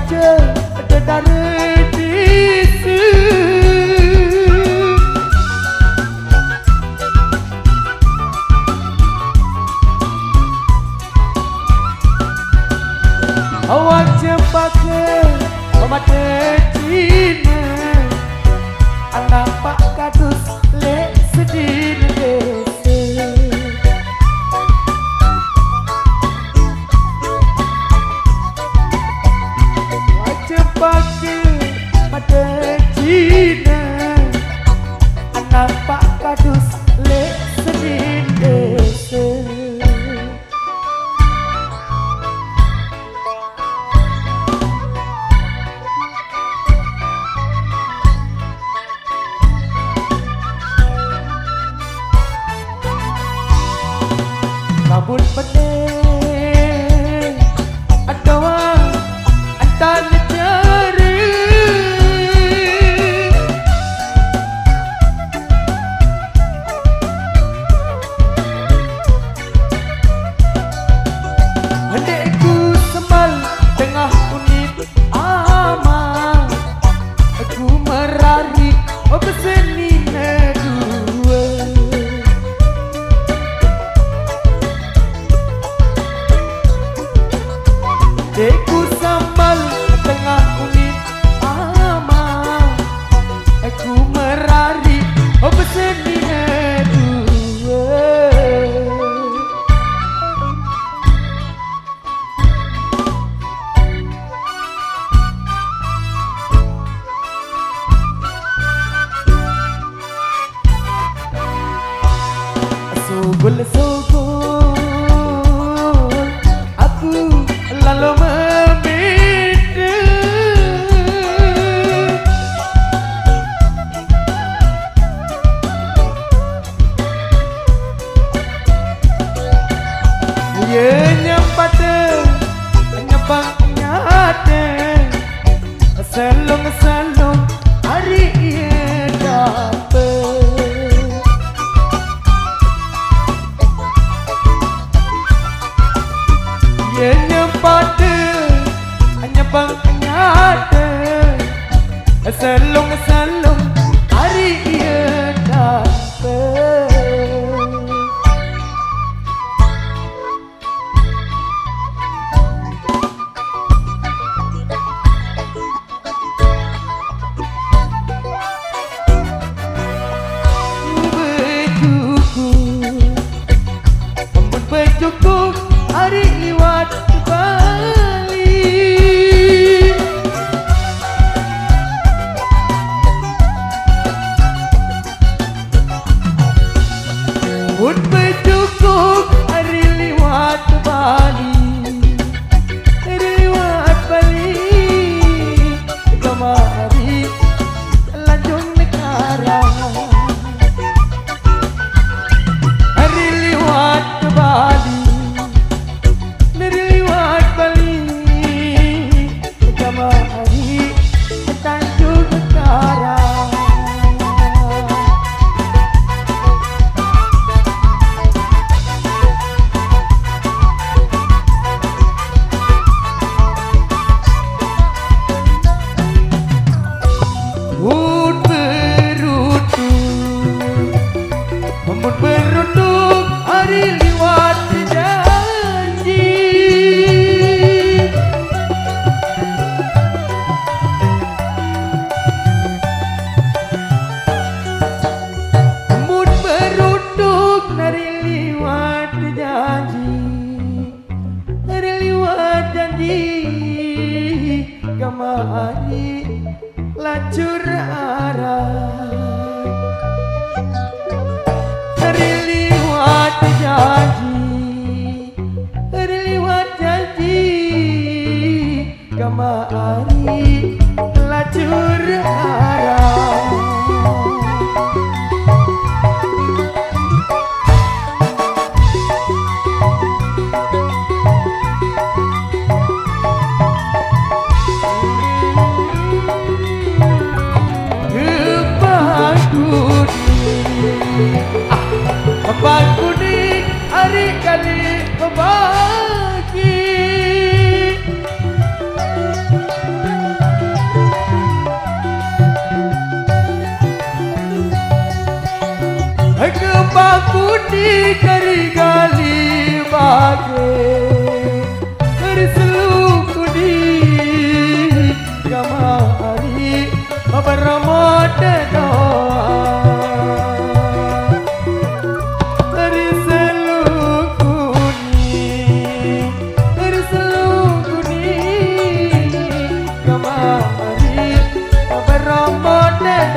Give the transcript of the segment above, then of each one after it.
baca dedara disu awak cepat ke mata Cina anak pak kadus lek sedih desa awak cepat ke mata Cina anak pak kadus lek sedih desa kabut pening adawa antan cari hendakku sembal tengah unit aman aku merari keseni dua deku sambal tengah unit aman aku merari beseni dua sugul aku lalu meminta ia nyempata nyempang nyata selong-selong hari ia dapat ia nyempata nyempang nyata selong-selong hari ia dapat bejuku hari liwat Bali pun bejuku hari liwat Bali hari liwat Bali kemari lanjut negara hari liwat Bali neriwat Bali kemari Tanjung Negara Mun berutuk hari liwat janji mun berutuk hari liwat janji hari liwat janji kemari lacur arah hari liwat janji kemari lacur arah kembang kuning hari kali kembali wage dari seluruh di kamari Ramadan dari seluruh di kamari Ramadan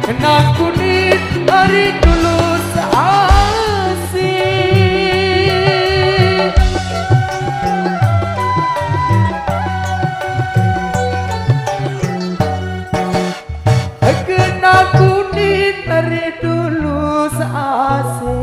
Kenanku di hari dulu seasih Kenanku di hari dulu seasih